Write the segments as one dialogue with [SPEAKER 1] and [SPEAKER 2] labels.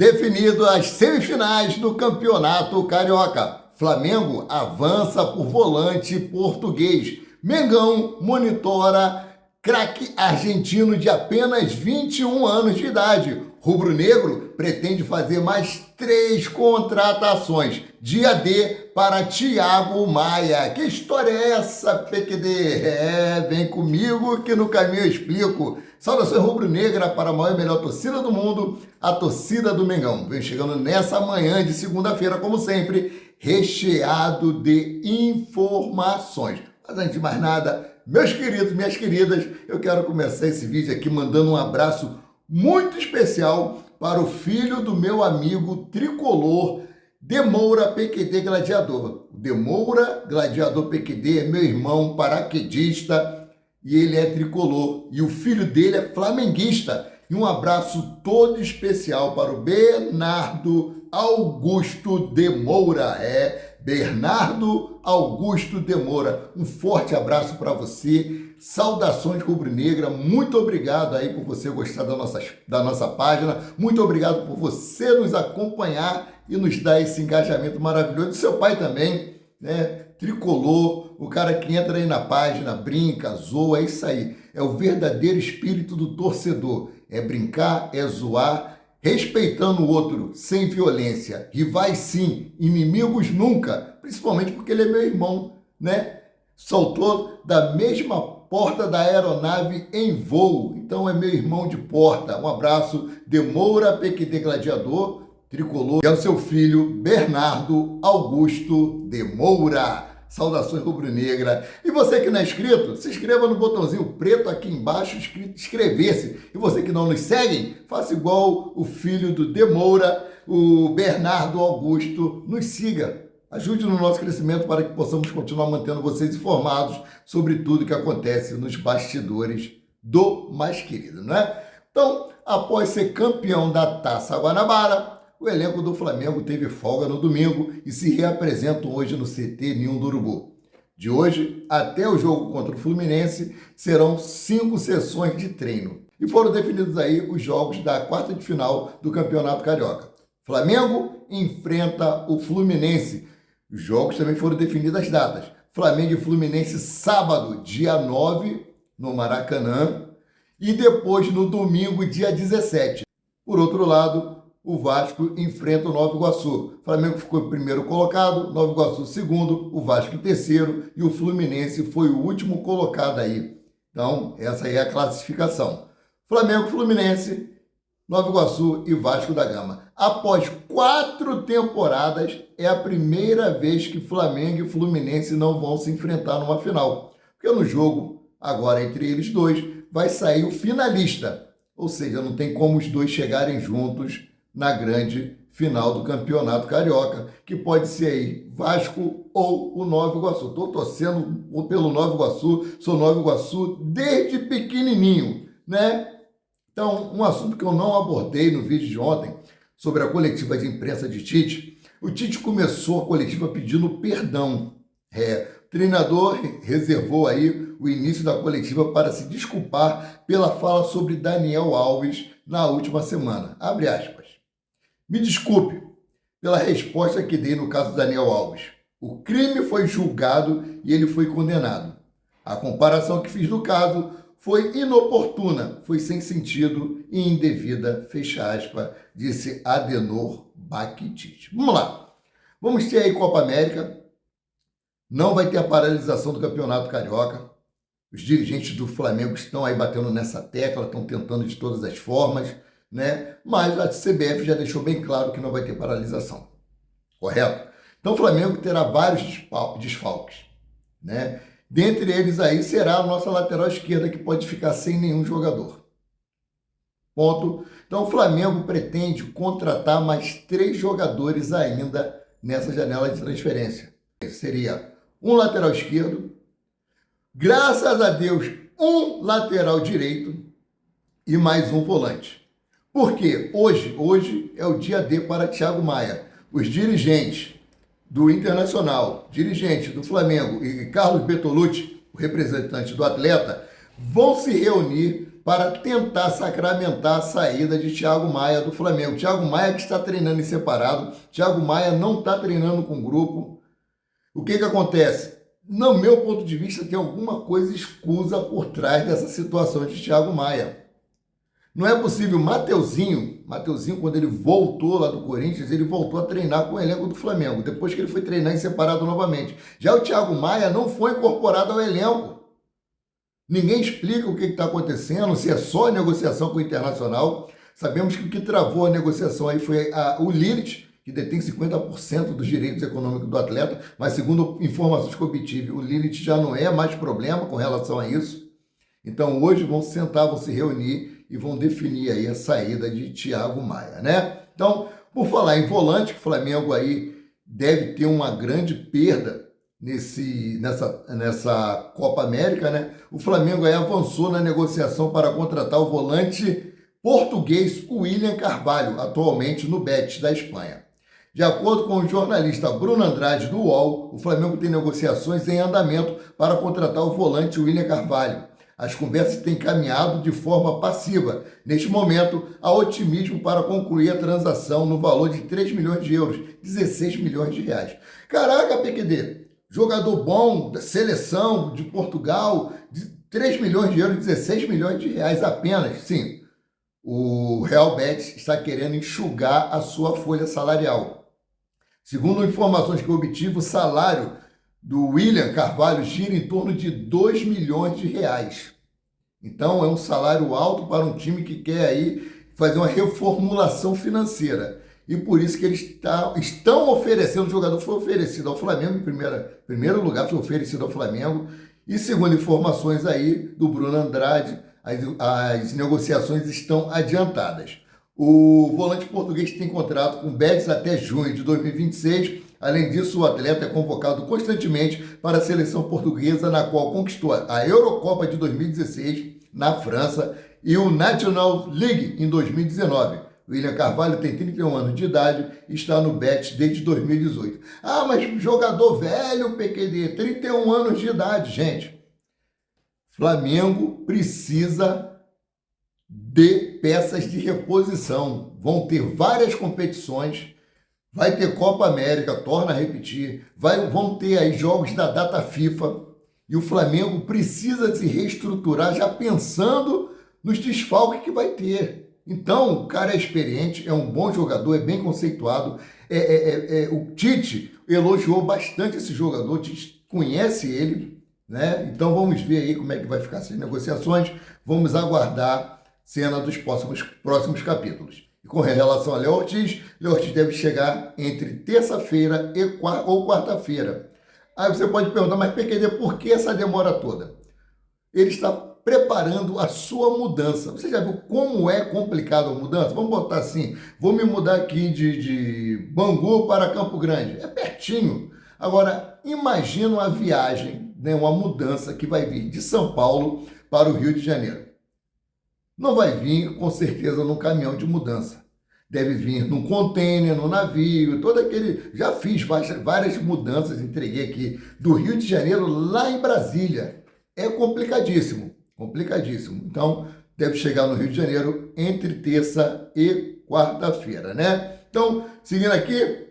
[SPEAKER 1] Definido as semifinais do Campeonato Carioca. Flamengo avança por volante português. Mengão monitora craque argentino de apenas 21 anos de idade. Rubro-negro pretende fazer mais 3 contratações. Dia D para Thiago Maia. Que história é essa, PQD? Vem comigo que no caminho eu explico. Saudações rubro-negra para a maior e melhor torcida do mundo, a torcida do Mengão. Vem chegando nessa manhã de segunda-feira, como sempre, recheado de informações. Mas antes de mais nada, meus queridos, minhas queridas, eu quero começar esse vídeo aqui mandando um abraço muito especial para o filho do meu amigo tricolor, Demoura PQD Gladiador. O Demoura Gladiador PQD é meu irmão paraquedista e ele é tricolor. E o filho dele é flamenguista. E um abraço todo especial para o Bernardo Augusto Demoura. Bernardo Augusto Demoura. Um forte abraço para você. Saudações rubro-negra. Muito obrigado aí por você gostar da nossa página. Muito obrigado por você nos acompanhar e nos dar esse engajamento maravilhoso. E seu pai também, né? Tricolor, o cara que entra aí na página, brinca, zoa, é isso aí. É o verdadeiro espírito do torcedor. É brincar, é zoar, respeitando o outro, sem violência. Rivais sim, inimigos nunca. Principalmente porque ele é meu irmão, né? Soltou da mesma porta da aeronave em voo. Então é meu irmão de porta. Um abraço, Demoura PQD Gladiador, tricolor. E é o seu filho, Bernardo Augusto Demoura. Saudações rubro-negra. E você que não é inscrito, se inscreva no botãozinho preto aqui embaixo, escrito inscrever-se. E você que não nos segue, faça igual o filho do Demoura, o Bernardo Augusto, nos siga. Ajude no nosso crescimento para que possamos continuar mantendo vocês informados sobre tudo que acontece nos bastidores do mais querido, né? Então, após ser campeão da Taça Guanabara, o elenco do Flamengo teve folga no domingo e se reapresentam hoje no CT Ninho do Urubu. De hoje até o jogo contra o Fluminense serão 5 sessões de treino. E foram definidos aí os jogos da quarta de final do Campeonato Carioca. Flamengo enfrenta o Fluminense. Os jogos também foram definidas as datas. Flamengo e Fluminense sábado, dia 9, no Maracanã. E depois no domingo, dia 17. Por outro lado, o Vasco enfrenta o Nova Iguaçu. O Flamengo ficou em primeiro colocado, Nova Iguaçu segundo, o Vasco em terceiro e o Fluminense foi o último colocado aí. Então, essa aí é a classificação. Flamengo, Fluminense, Nova Iguaçu e Vasco da Gama. Após 4 temporadas, é a primeira vez que Flamengo e Fluminense não vão se enfrentar numa final. Porque no jogo, agora entre eles dois, vai sair o finalista. Ou seja, não tem como os dois chegarem juntos na grande final do Campeonato Carioca, que pode ser aí Vasco ou o Nova Iguaçu. Estou torcendo pelo Nova Iguaçu, sou Nova Iguaçu desde pequenininho, né? Então, um assunto que eu não abordei no vídeo de ontem, sobre a coletiva de imprensa de Tite. O Tite começou a coletiva pedindo perdão. O treinador reservou aí o início da coletiva para se desculpar pela fala sobre Daniel Alves na última semana. Abre aspas. Me desculpe pela resposta que dei no caso Daniel Alves. O crime foi julgado e ele foi condenado. A comparação que fiz do caso foi inoportuna, foi sem sentido e indevida, fecha aspas, disse Adenor Bakitich. Vamos lá. Vamos ter aí Copa América. Não vai ter a paralisação do Campeonato Carioca. Os dirigentes do Flamengo estão aí batendo nessa tecla, estão tentando de todas as formas, né? Mas a CBF já deixou bem claro que não vai ter paralisação. Correto? Então o Flamengo terá vários desfalques, né? Dentre eles aí será a nossa lateral esquerda, que pode ficar sem nenhum jogador. Ponto. Então o Flamengo pretende contratar mais 3 jogadores ainda nessa janela de transferência. Seria um lateral esquerdo, graças a Deus, um lateral direito e mais um volante. Porque hoje é o dia D para Thiago Maia. Os dirigentes do Internacional, dirigente do Flamengo e Carlos Bertolucci, o representante do atleta, vão se reunir para tentar sacramentar a saída de Thiago Maia do Flamengo. Thiago Maia que está treinando em separado, Thiago Maia não está treinando com grupo. O que acontece? No meu ponto de vista, tem alguma coisa escusa por trás dessa situação de Thiago Maia. Não é possível. Mateuzinho, quando ele voltou lá do Corinthians, ele voltou a treinar com o elenco do Flamengo, depois que ele foi treinar em separado novamente. Já o Thiago Maia não foi incorporado ao elenco. Ninguém explica o que está acontecendo, se é só a negociação com o Internacional. Sabemos que o que travou a negociação aí foi o Lilith, que detém 50% dos direitos econômicos do atleta, mas segundo informações que eu obtive, o Lilith já não é mais problema com relação a isso. Então hoje vão se sentar, vão se reunir e vão definir aí a saída de Thiago Maia, né? Então, por falar em volante, que o Flamengo aí deve ter uma grande perda nessa Copa América, né? O Flamengo aí avançou na negociação para contratar o volante português William Carvalho, atualmente no Betis da Espanha. De acordo com o jornalista Bruno Andrade do UOL, o Flamengo tem negociações em andamento para contratar o volante William Carvalho. As conversas têm caminhado de forma passiva. Neste momento, há otimismo para concluir a transação no valor de 3 milhões de euros, 16 milhões de reais. Caraca, PQD, jogador bom da seleção de Portugal, de 3 milhões de euros, 16 milhões de reais apenas. Sim, o Real Betis está querendo enxugar a sua folha salarial. Segundo informações que eu obtive, o salário do William Carvalho gira em torno de 2 milhões de reais. Então é um salário alto para um time que quer aí fazer uma reformulação financeira. E por isso que eles estão oferecendo, o jogador foi oferecido ao Flamengo, em primeiro lugar foi oferecido ao Flamengo, e segundo informações aí do Bruno Andrade, as negociações estão adiantadas. O volante português tem contrato com o Betis até junho de 2026. Além disso, o atleta é convocado constantemente para a seleção portuguesa, na qual conquistou a Eurocopa de 2016 na França e o National League em 2019. William Carvalho tem 31 anos de idade e está no Betis desde 2018. Ah, mas jogador velho, PQD, 31 anos de idade, gente. Flamengo precisa de peças de reposição. Vão ter várias competições. Vai ter Copa América, torna a repetir, vão ter aí jogos da data FIFA e o Flamengo precisa se reestruturar já pensando nos desfalques que vai ter. Então, o cara é experiente, é um bom jogador, é bem conceituado. O Tite elogiou bastante esse jogador, o Tite conhece ele, né? Então vamos ver aí como é que vai ficar essas negociações, vamos aguardar cena dos próximos capítulos. E com relação a Léo Ortiz deve chegar entre terça-feira ou quarta-feira. Aí você pode perguntar, mas PQD, por que essa demora toda? Ele está preparando a sua mudança. Você já viu como é complicado a mudança? Vamos botar assim, vou me mudar aqui de Bangu para Campo Grande. É pertinho. Agora, imagina uma viagem, né, uma mudança que vai vir de São Paulo para o Rio de Janeiro. Não vai vir, com certeza, num caminhão de mudança. Deve vir num container, num navio, todo aquele... Já fiz várias mudanças, entreguei aqui do Rio de Janeiro lá em Brasília. É complicadíssimo, complicadíssimo. Então, deve chegar no Rio de Janeiro entre terça e quarta-feira, né? Então, seguindo aqui,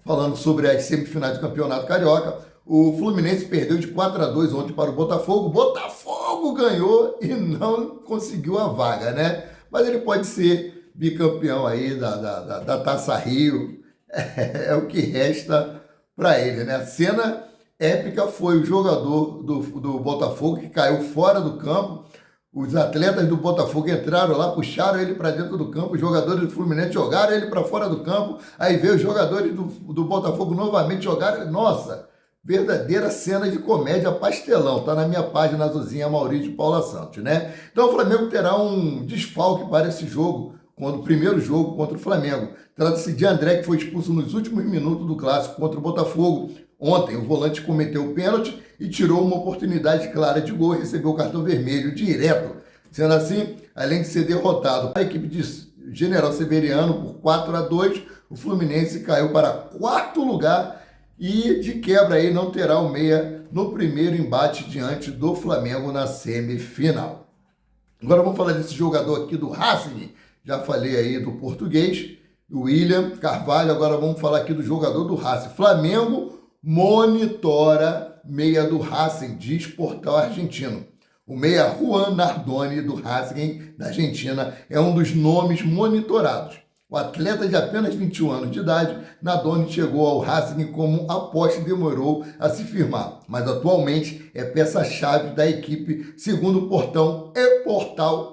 [SPEAKER 1] falando sobre as semifinais do Campeonato Carioca, o Fluminense perdeu de 4-2 ontem para o Botafogo. Botafogo ganhou e não conseguiu a vaga, né? Mas ele pode ser bicampeão aí da Taça Rio. É o que resta para ele, né? A cena épica foi o jogador do Botafogo que caiu fora do campo. Os atletas do Botafogo entraram lá, puxaram ele para dentro do campo, os jogadores do Fluminense jogaram ele para fora do campo, aí veio os jogadores do Botafogo novamente jogaram. Nossa, verdadeira cena de comédia pastelão. Tá na minha página azulzinha, Maurício Paula Santos, né? Então o Flamengo terá um desfalque para esse jogo, quando o primeiro jogo contra o Flamengo. Trata-se de André, que foi expulso nos últimos minutos do clássico contra o Botafogo. Ontem, o volante cometeu o pênalti e tirou uma oportunidade clara de gol e recebeu o cartão vermelho direto. Sendo assim, além de ser derrotado a equipe de General Severiano por 4-2, o Fluminense caiu para quarto lugar e, de quebra, aí não terá o meia no primeiro embate diante do Flamengo na semifinal. Agora vamos falar desse jogador aqui do Racing. Já falei aí do português, o William Carvalho. Agora vamos falar aqui do jogador do Racing. Flamengo monitora meia do Racing, diz portal argentino. O meia Juan Nardoni do Racing da Argentina é um dos nomes monitorados. O atleta de apenas 21 anos de idade, Nardoni chegou ao Racing como aposta e demorou a se firmar, mas atualmente é peça-chave da equipe, segundo o portal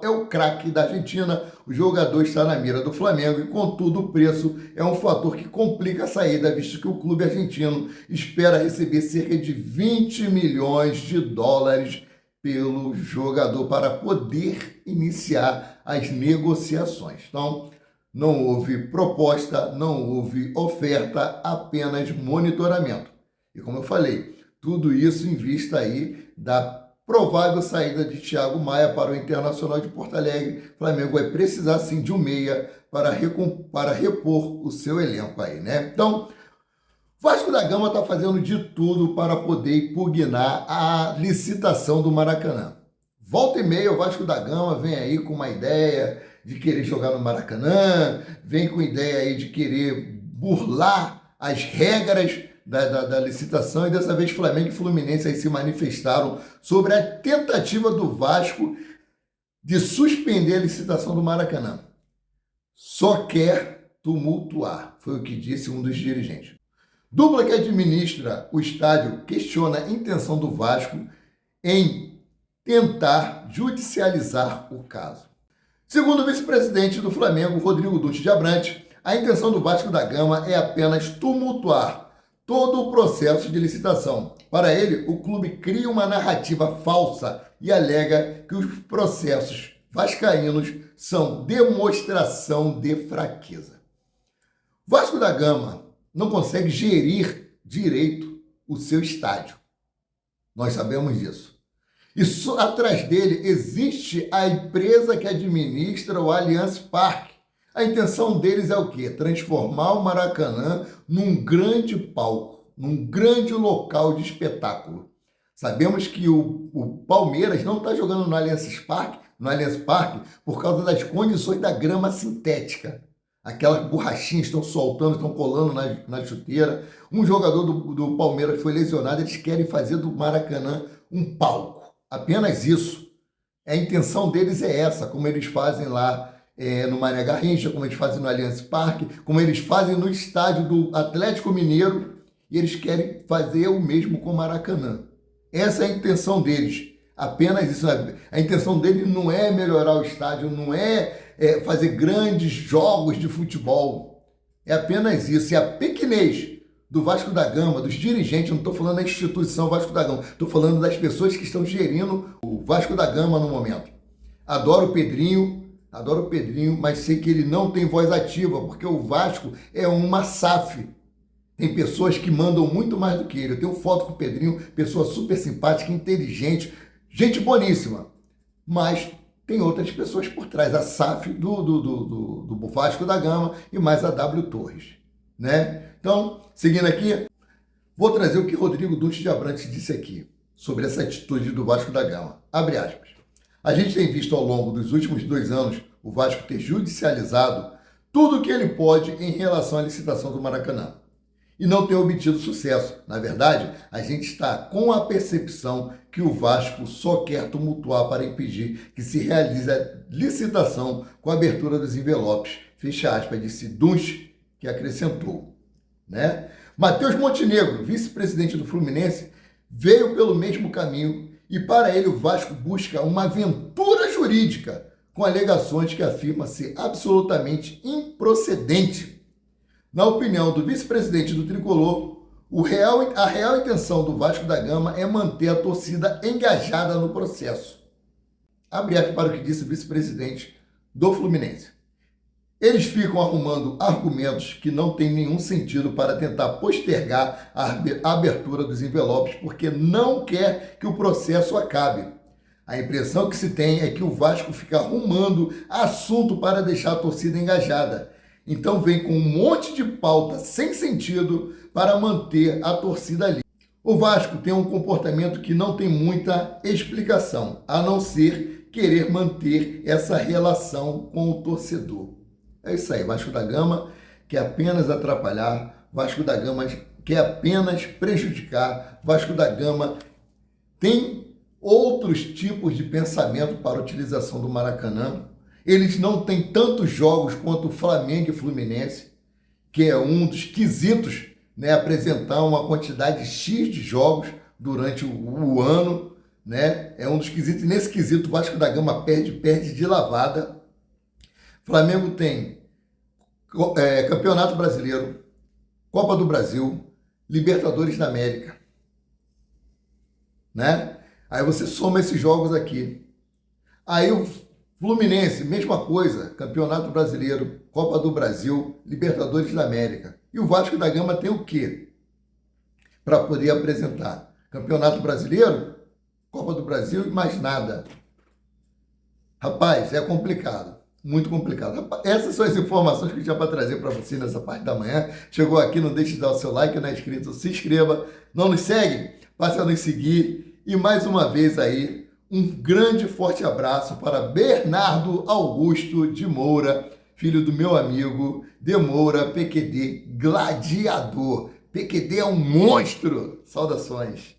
[SPEAKER 1] é o craque da Argentina. O jogador está na mira do Flamengo e, contudo, o preço é um fator que complica a saída, visto que o clube argentino espera receber cerca de 20 milhões de dólares pelo jogador para poder iniciar as negociações. Então, não houve proposta, não houve oferta, apenas monitoramento. E como eu falei, tudo isso em vista aí da provável saída de Thiago Maia para o Internacional de Porto Alegre. O Flamengo vai precisar sim de um meia para repor o seu elenco aí, né? Então, Vasco da Gama está fazendo de tudo para poder impugnar a licitação do Maracanã. Volta e meia o Vasco da Gama vem aí com uma ideia de querer jogar no Maracanã, vem com ideia aí de querer burlar as regras da licitação, e dessa vez Flamengo e Fluminense aí se manifestaram sobre a tentativa do Vasco de suspender a licitação do Maracanã. Só quer tumultuar, foi o que disse um dos dirigentes. Dupla que administra o estádio questiona a intenção do Vasco em tentar judicializar o caso. Segundo o vice-presidente do Flamengo, Rodrigo Dunst de Abrantes, a intenção do Vasco da Gama é apenas tumultuar todo o processo de licitação. Para ele, o clube cria uma narrativa falsa e alega que os processos vascaínos são demonstração de fraqueza. Vasco da Gama não consegue gerir direito o seu estádio. Nós sabemos disso. E atrás dele existe a empresa que administra o Allianz Parque. A intenção deles é o quê? Transformar o Maracanã num grande palco, num grande local de espetáculo. Sabemos que o Palmeiras não está jogando no Allianz Parque por causa das condições da grama sintética. Aquelas borrachinhas estão soltando, estão colando na chuteira. Um jogador do Palmeiras foi lesionado, eles querem fazer do Maracanã um palco. Apenas isso. A intenção deles é essa, como eles fazem lá no Mané Garrincha, como eles fazem no Allianz Parque, como eles fazem no estádio do Atlético Mineiro, e eles querem fazer o mesmo com o Maracanã. Essa é a intenção deles. Apenas isso. A intenção deles não é melhorar o estádio, não é fazer grandes jogos de futebol. É apenas isso. E a pequenez do Vasco da Gama, dos dirigentes, não estou falando da instituição Vasco da Gama, estou falando das pessoas que estão gerindo o Vasco da Gama no momento. Adoro o Pedrinho, mas sei que ele não tem voz ativa, porque o Vasco é uma SAF. Tem pessoas que mandam muito mais do que ele. Eu tenho foto com o Pedrinho, pessoa super simpática, inteligente, gente boníssima. Mas tem outras pessoas por trás, a SAF do Vasco da Gama e mais a W Torres, né? Então, seguindo aqui, vou trazer o que Rodrigo Dunst de Abrantes disse aqui sobre essa atitude do Vasco da Gama. Abre aspas. A gente tem visto ao longo dos últimos 2 anos o Vasco ter judicializado tudo o que ele pode em relação à licitação do Maracanã e não ter obtido sucesso. Na verdade, a gente está com a percepção que o Vasco só quer tumultuar para impedir que se realize a licitação com a abertura dos envelopes. Fecha aspas, disse Dunst, que acrescentou, né? Matheus Montenegro, vice-presidente do Fluminense, veio pelo mesmo caminho e para ele o Vasco busca uma aventura jurídica com alegações que afirma ser absolutamente improcedente. Na opinião do vice-presidente do Tricolor, a real intenção do Vasco da Gama é manter a torcida engajada no processo. Abre aspas para o que disse o vice-presidente do Fluminense. Eles ficam arrumando argumentos que não têm nenhum sentido para tentar postergar a abertura dos envelopes, porque não quer que o processo acabe. A impressão que se tem é que o Vasco fica arrumando assunto para deixar a torcida engajada. Então vem com um monte de pauta sem sentido para manter a torcida ali. O Vasco tem um comportamento que não tem muita explicação, a não ser querer manter essa relação com o torcedor. É isso aí, Vasco da Gama quer apenas atrapalhar, Vasco da Gama quer apenas prejudicar, Vasco da Gama tem outros tipos de pensamento para a utilização do Maracanã. Eles não têm tantos jogos quanto o Flamengo e Fluminense, que é um dos quesitos, né, apresentar uma quantidade X de jogos durante o ano, né? É um dos quesitos. Nesse quesito, o Vasco da Gama perde de lavada. Flamengo tem Campeonato Brasileiro, Copa do Brasil, Libertadores da América, né? Aí você soma esses jogos aqui. Aí o Fluminense, mesma coisa, Campeonato Brasileiro, Copa do Brasil, Libertadores da América. E o Vasco da Gama tem o quê para poder apresentar? Campeonato Brasileiro, Copa do Brasil e mais nada. Rapaz, é complicado, muito complicado. Rapaz, essas são as informações que eu tinha para trazer para você nessa parte da manhã. Chegou aqui, não deixe de dar o seu like, não é inscrito, se inscreva. Não nos segue? Passe a nos seguir. E mais uma vez aí, um grande forte abraço para Bernardo Augusto de Moura, filho do meu amigo de Moura, PQD Gladiador. PQD é um monstro! Saudações!